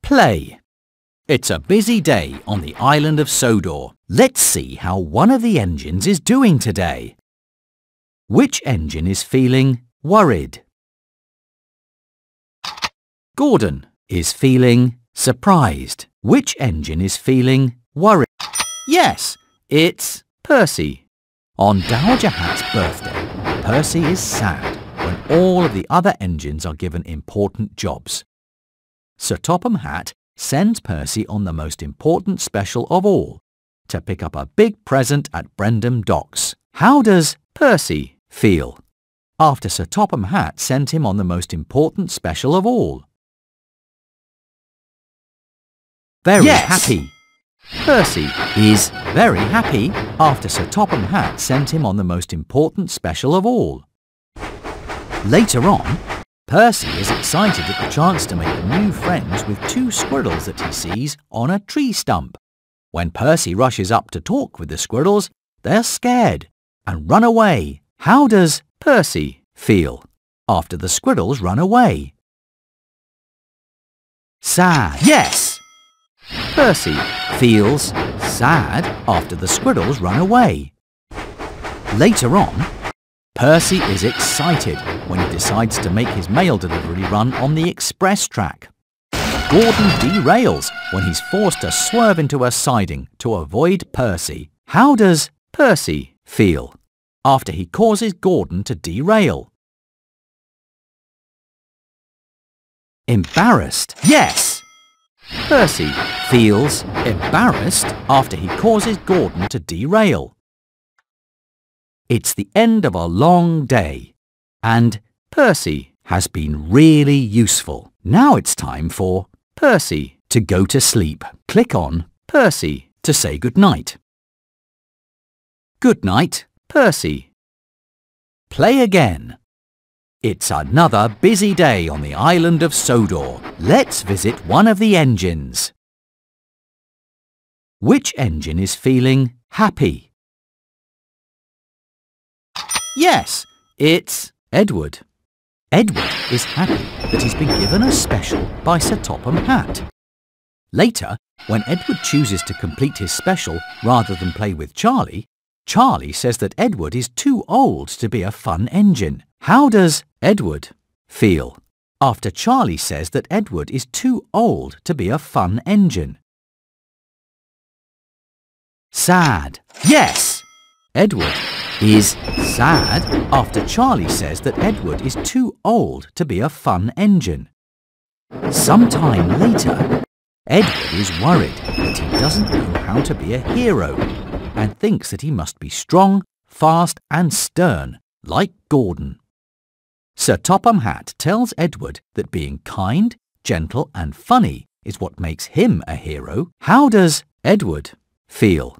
Play. It's a busy day on the island of Sodor. Let's see how one of the engines is doing today. Which engine is feeling worried? Gordon is feeling surprised. Which engine is feeling worried? Yes, it's Percy. On Dowager Hat's birthday, Percy is sad when all of the other engines are given important jobs. Sir Topham Hatt sends Percy on the most important special of all, to pick up a big present at Brendam Docks. How does Percy feel after Sir Topham Hatt sent him on the most important special of all? Very happy. Percy is very happy after Sir Topham Hatt sent him on the most important special of all. Later on, Percy is excited at the chance to make new friends with two squirrels that he sees on a tree stump. When Percy rushes up to talk with the squirrels, they're scared and run away. How does Percy feel after the squirrels run away? Sad. Yes! Percy feels sad after the squirrels run away. Later on, Percy is excited when he decides to make his mail delivery run on the express track. Gordon derails when he's forced to swerve into a siding to avoid Percy. How does Percy feel after he causes Gordon to derail? Embarrassed. Yes! Percy feels embarrassed after he causes Gordon to derail. It's the end of a long day, and Percy has been really useful. Now it's time for Percy to go to sleep. Click on Percy to say goodnight. Good night, Percy. Play again. It's another busy day on the island of Sodor. Let's visit one of the engines. Which engine is feeling happy? Yes, it's Edward. Edward is happy that he's been given a special by Sir Topham Hatt. Later, when Edward chooses to complete his special rather than play with Charlie, Charlie says that Edward is too old to be a fun engine. How does Edward feel after Charlie says that Edward is too old to be a fun engine? Sad. Yes! Edward is sad after Charlie says that Edward is too old to be a fun engine. Sometime later, Edward is worried that he doesn't know how to be a hero and thinks that he must be strong, fast and stern, like Gordon. Sir Topham Hatt tells Edward that being kind, gentle and funny is what makes him a hero. How does Edward feel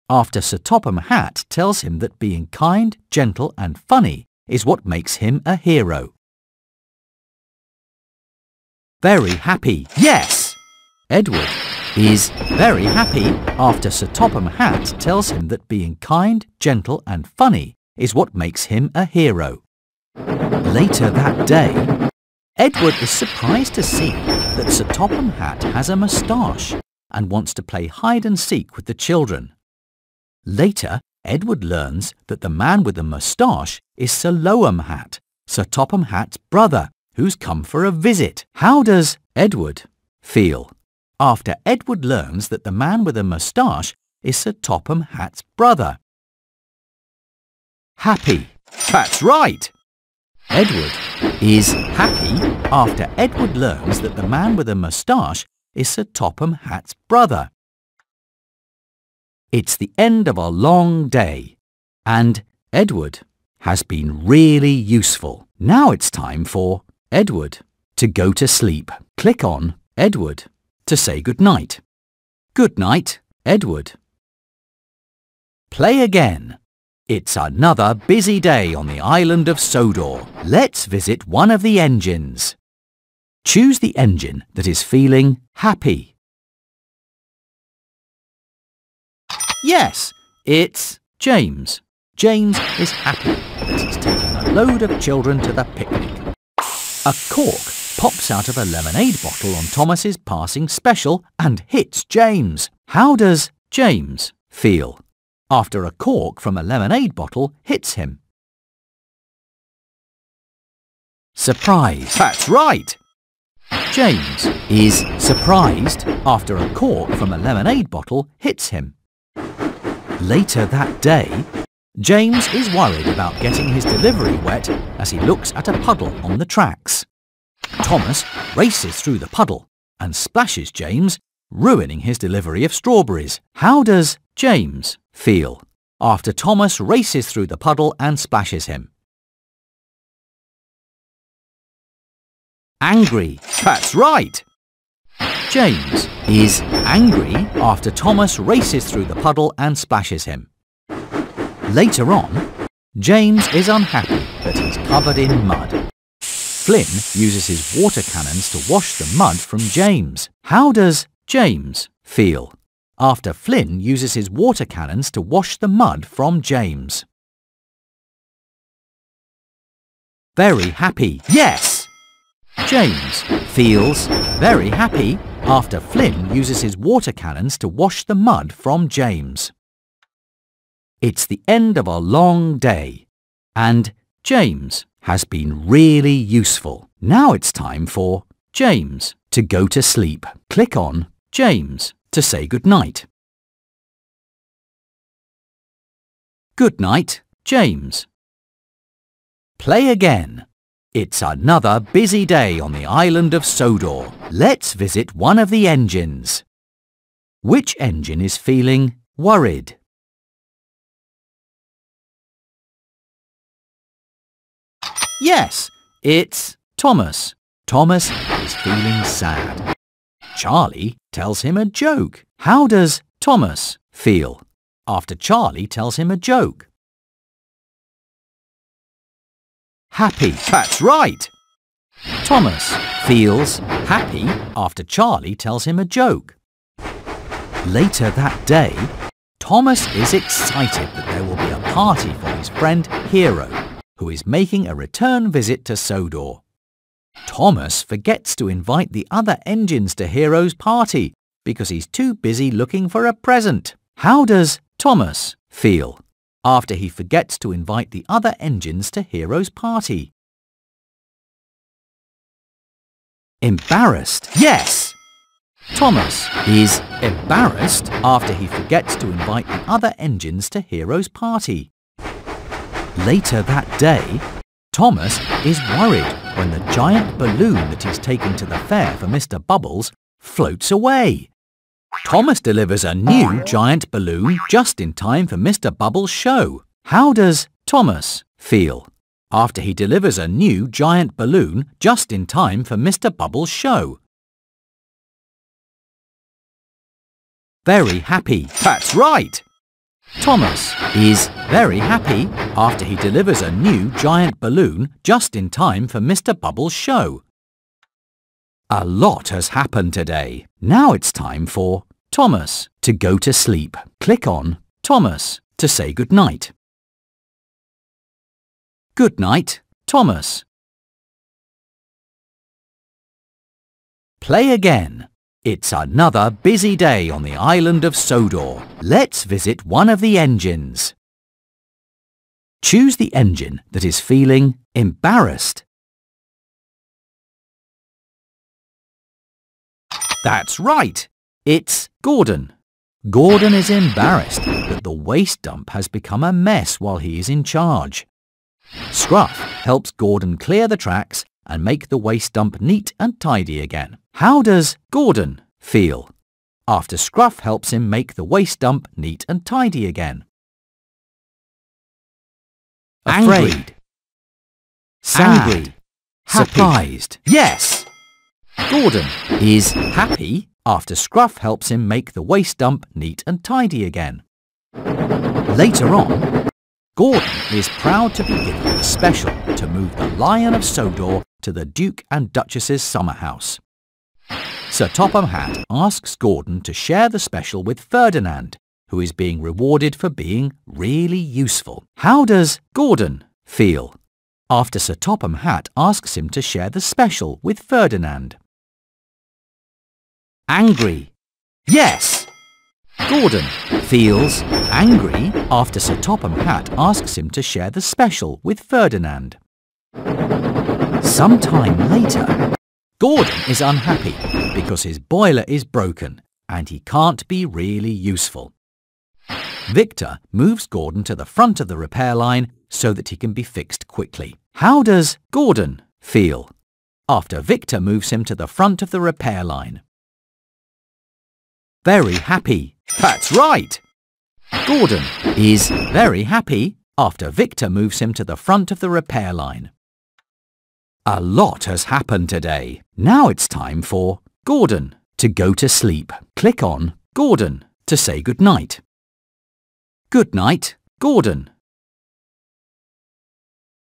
after Sir Topham Hatt tells him that being kind, gentle and funny is what makes him a hero? Very happy. Yes! Edward is very happy after Sir Topham Hatt tells him that being kind, gentle and funny is what makes him a hero. Later that day, Edward is surprised to see that Sir Topham Hatt has a moustache and wants to play hide and seek with the children. Later, Edward learns that the man with the moustache is Sir Loam Hatt, Sir Topham Hatt's brother, who's come for a visit. How does Edward feel after Edward learns that the man with the moustache is Sir Topham Hatt's brother? Happy. That's right! Edward is happy after Edward learns that the man with the moustache is Sir Topham Hatt's brother. It's the end of a long day, and Edward has been really useful. Now it's time for Edward to go to sleep. Click on Edward to say goodnight. Good night, Edward. Play again. It's another busy day on the island of Sodor. Let's visit one of the engines. Choose the engine that is feeling happy. Yes, it's James. James is happy that he's taking a load of children to the picnic. A cork pops out of a lemonade bottle on Thomas's passing special and hits James. How does James feel after a cork from a lemonade bottle hits him? Surprised. That's right! James is surprised after a cork from a lemonade bottle hits him. Later that day, James is worried about getting his delivery wet as he looks at a puddle on the tracks. Thomas races through the puddle and splashes James, ruining his delivery of strawberries. How does James feel after Thomas races through the puddle and splashes him? Angry. That's right! James is angry after Thomas races through the puddle and splashes him. Later on, James is unhappy that he's covered in mud. Flynn uses his water cannons to wash the mud from James. How does James feel after Flynn uses his water cannons to wash the mud from James? Very happy. Yes! James feels very happy after Flynn uses his water cannons to wash the mud from James. It's the end of a long day, and James has been really useful. Now it's time for James to go to sleep. Click on James to say goodnight. Good night, James. Play again. It's another busy day on the island of Sodor. Let's visit one of the engines. Which engine is feeling worried? Yes, it's Thomas. Thomas is feeling sad. Charlie tells him a joke. How does Thomas feel after Charlie tells him a joke? Happy. That's right! Thomas feels happy after Charlie tells him a joke. Later that day, Thomas is excited that there will be a party for his friend Hero, who is making a return visit to Sodor. Thomas forgets to invite the other engines to Hero's party because he's too busy looking for a present. How does Thomas feel after he forgets to invite the other engines to Hero's party? Embarrassed. Yes! Thomas is embarrassed after he forgets to invite the other engines to Hero's party. Later that day, Thomas is worried when the giant balloon that he's taking to the fair for Mr. Bubbles floats away. Thomas delivers a new giant balloon just in time for Mr. Bubbles' show. How does Thomas feel after he delivers a new giant balloon just in time for Mr. Bubbles' show? Very happy. That's right! Thomas is very happy after he delivers a new giant balloon just in time for Mr. Bubbles' show. A lot has happened today. Now it's time for Thomas to go to sleep. Click on Thomas to say goodnight. Good night, Thomas. Play again. It's another busy day on the island of Sodor. Let's visit one of the engines. Choose the engine that is feeling embarrassed. That's right! It's Gordon. Gordon is embarrassed that the waste dump has become a mess while he is in charge. Scruff helps Gordon clear the tracks and make the waste dump neat and tidy again. How does Gordon feel after Scruff helps him make the waste dump neat and tidy again? Afraid. Sad. Angry. Surprised. Yes! Gordon is happy after Scruff helps him make the waste dump neat and tidy again. Later on, Gordon is proud to be given a special to move the Lion of Sodor to the Duke and Duchess's summer house. Sir Topham Hatt asks Gordon to share the special with Ferdinand, who is being rewarded for being really useful. How does Gordon feel after Sir Topham Hatt asks him to share the special with Ferdinand. Angry. Yes! Gordon feels angry after Sir Topham Hatt asks him to share the special with Ferdinand. Sometime later, Gordon is unhappy because his boiler is broken and he can't be really useful. Victor moves Gordon to the front of the repair line so that he can be fixed quickly. How does Gordon feel after Victor moves him to the front of the repair line? Very happy. That's right! Gordon is very happy after Victor moves him to the front of the repair line. A lot has happened today. Now it's time for Gordon to go to sleep. Click on Gordon to say good night. Good night, Gordon.